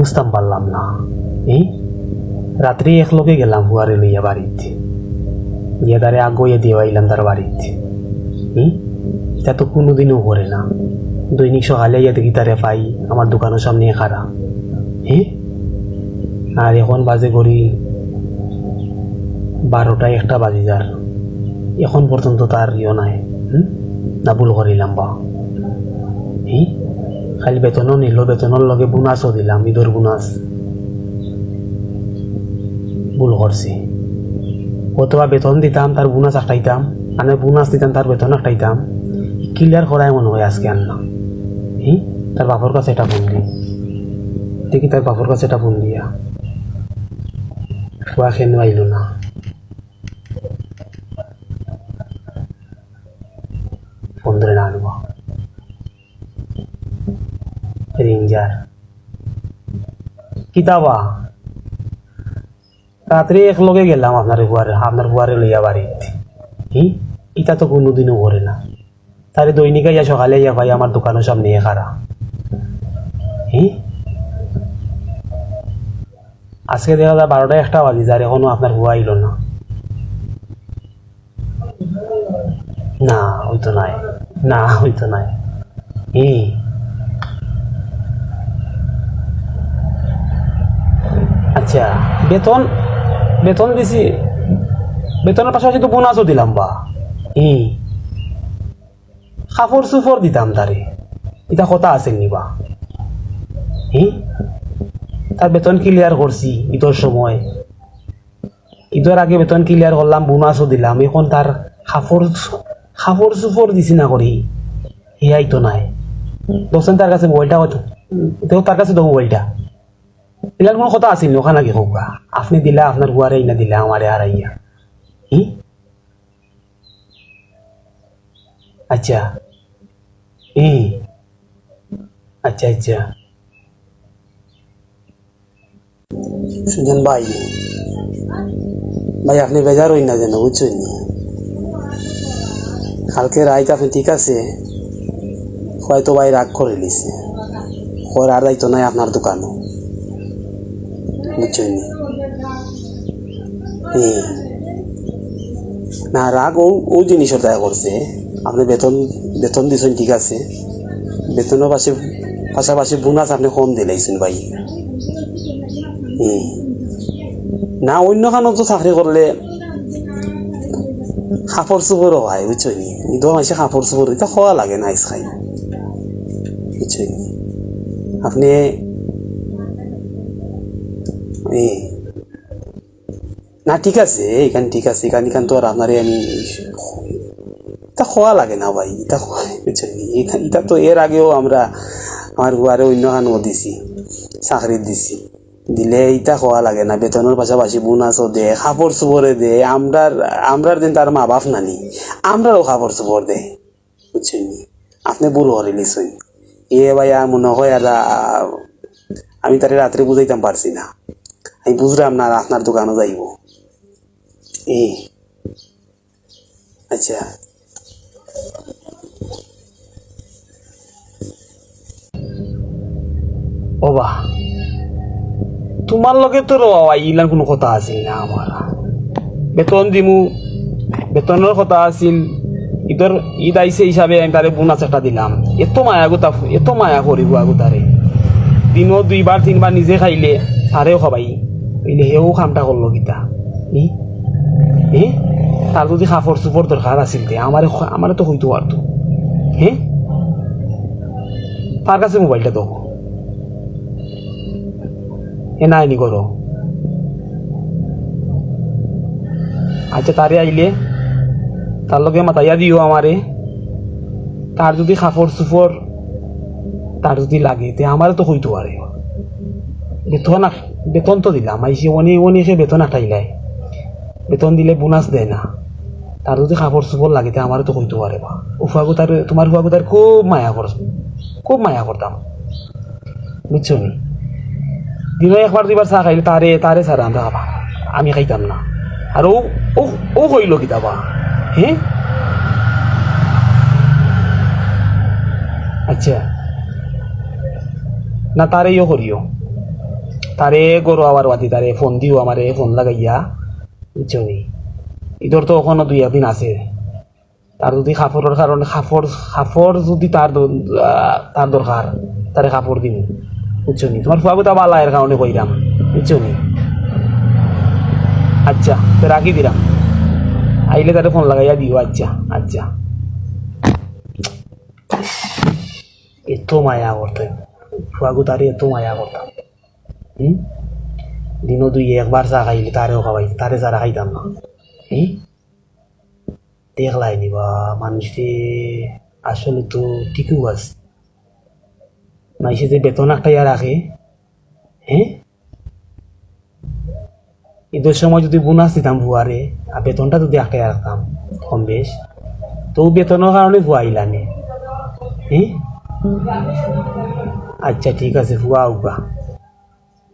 বুঝতাম পারলাম না। এই রাত্রি একলগে গেলাম হুয়ারে লইয়া বাড়িতে, গিয়ে তারে আগইয়ে দিয়ে আইলাম তার বাড়িতে। এটা তো কোনোদিনও করে না। দৈনিক সকালে ইয়ে দেখি তারে পাই আমার দোকানের সামনে খাড়া। আর এখন বাজে করি 12টা 1টা বাজে যার, এখন পর্যন্ত তার ইয়ে নাই। না ভুল করিলাম বা খালি বেতনও নিল, বেতনের লগে বোনাসও দিলাম, ঈদের বোনাস। ভুল করছি। অথবা বেতন দিতাম তার বোনাস আটাইতাম, মানে বোনাস দিতাম তার বেতন আটাইতাম। ক্লিয়ার করাই মনে হয় আজকে আনলাম। তার বাপর কাছে এটা ফোন দিই, দেখি তার বাপর কাছে এটা ফোন দিয়া খোয়া খেয়ে আইল না। ফোন ধরে না আনবো রিংজার কিতাবা। রাত্রে একলগে গেলাম আপনার হুয়ারে লইয়া বাড়িতে। ইটা তো কোনোদিনও করে না। তারে দৈনিক ইয়া সকালে ইয়া ভাই আমার দোকানের সামনে খারা। আজকে দেখা যায় 12টা 1টা বাজি যার, এখনো আপনার হুয়া আইল না। না হইতো নাই, না হইতো নাই। আচ্ছা, বেতন বেতন দিছি, বেতনের পাশাপাশি তো বোনাসও দিলাম বা কাপড় চুপড় দিতাম তারে। এটা কথা আছে নিবা। তার বেতন ক্লিয়ার করছি ঈদের সময়, ঈদের আগে বেতন ক্লিয়ার করলাম, বোনাসও দিলাম। এখন তার কাপড় চুপড় দিছি না করি, হিয়াই তো নাই। দোষেন তার কাছে মোবাইলটা হয়তো দেও, তার কাছে দেবো মোবাইলটা। এলার কোনো কথা আসেনি ওখানে নাকি হোক, আপনি দিলা আপনার হুয়ারে না দিলা আমারে হারাইয়া। আচ্ছা আচ্ছা আচ্ছা সুজন ভাই, ভাই আপনি বেজার হই না যেন, বুঝছেন? কালকে রাইত আপনি ঠিক আছে হয়তো ভাই রাগ করে নিছে, আর দায়িত্ব নাই আপনার দোকানও, বুঝছেন? না রাগ ও জিনিসের দয়া করছে। আপনি বেতন দিচ্ছেন ঠিক আছে, বেতনের পাশাপাশি বোনাস আপনি কম দিলাইছেন ভাই। না অন্য খানো তো চাকরি করলে কাপড় চোপড়ও হয়, বুঝছেন? ঈদ মাসে কাপড় চোপড় এটা খাওয়া লাগে না, আইস খাই, বুঝছেন? আপনি না ঠিক আছে, এখানে ঠিক আছে, এখান তো আর আপনারে আমি এটা খাওয়া লাগে না ভাই, এটা বুঝছেন? এটা তো এর আগেও আমার হুয়ারে অন্য খানো দিছি, চাকরি দিছি, দিলে ইটা খাওয়া লাগে না। বেতনের পাশাপাশি বোনাসও দে, কাপড় চোপড়ে দে। আমরার দিন তার মা বাপ নানি, আমরাও কাপড় চোপড় দে, বুঝছেন? আপনি ভুল করে নিছেন। ভাইয়া মনে হয় আর আমি তারে রাত্রে বুঝাইতাম পারছি না, আমি বুঝলাম না আপনার দোকানে যাইব। আচ্ছা ও বা, তোমার লগে তো ইলার কোনো কথা আছিল না। আমার বেতন দিমু, বেতনের কথা আছিল, ঈদ আইসে হিসাবে আমি তারে বোনাস একটা দিলাম। এত মায়া করিব আগু তারে। দিনও 2বার 3বার নিজে খাইলে তারেও খাবাই, বুঝলে? সেও কামটা করলো গীতা। তার যদি কাপড় চোপড় দরকার আছিল আমারে তো হইতো আর তো। তার কাছে মোবাইলটা তো নাইনি করো। আচ্ছা তারে আইলে তার লগে মাতাইয়া দিও আমারে। তার যদি কাপড় চোপড় তার যদি লাগে তে আমারও তো হইতো আরে। বেতন তো দিলাম, আইসি অনেকে বেতন আটাইলাই, বেতন দিলে বোনাস দেয় না। তার যদি কাপড় চোপড় লাগে তে আমারও তো হইতো আরে। বা তোমার হুয়াগু তার খুব মায়া করতাম, বুঝছো? দিনও 1বার 2বার চা খাইলে তারে ছাড়া আমরা খাবা, আমি খাইতাম না। আর ও কইল কিতাবা। আচ্ছা না তারে ইয়ে করিও, তারে গরু আবার বাতি তারে ফোন দিও আমারে ফোন লাগাইয়া বুঝছো নি ইদর তো ওখানে 2 দিন আছে তার যদি কাপড়ের কারণে কাপড় যদি তার দরকার তারে কাপড় দিন বুঝছো নি তোমার ফুয়াগো তা বালা এর কারণে কইরাম বুঝছো নি আচ্ছা তো রাখি দিলাম আইলে তারে ফোন লাগাইয়া দিও আচ্ছা আচ্ছা এত মায়া করতে ফুয়াগো তারে এত মায়া করতাম দিনও 2-1 চা খাইলে তারেও খাওয়াই তারে যারা খাইতাম না দেখলাই নিবা মানুষটি আসলে তো ঠিকই আছে মানুষে যে বেতন একটা রাখে ঈদের সময় যদি বোনাস দিতাম ভুয়ারে আর বেতনটা যদি একটা রাখতাম কম বেশ তো বেতনের কারণে ভুয়া আইলানে আচ্ছা ঠিক আছে ভুয়া উগা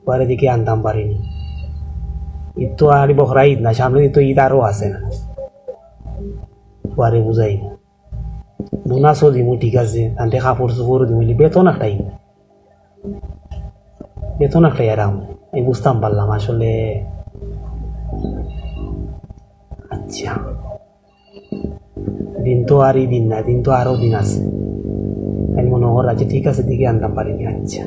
ভুয়ারে দিকে আনতাম পারিনি ঈদ তো আর বখরা ঈদ না সামনে তো ঈদ আরও আছে না ভুয়ারে বুঝাই বোনাসও দিমু ঠিক আছে তান্তে কাপড় চোপড়ও দিমু বেতন একটাই আরাম আমি বুঝতাম পারলাম আসলে আচ্ছা দিন তো আর এই দিন না দিন তো আরও দিন আছে আমি মনে হয় ঠিক আছে দিকে আনতাম পারিনি আচ্ছা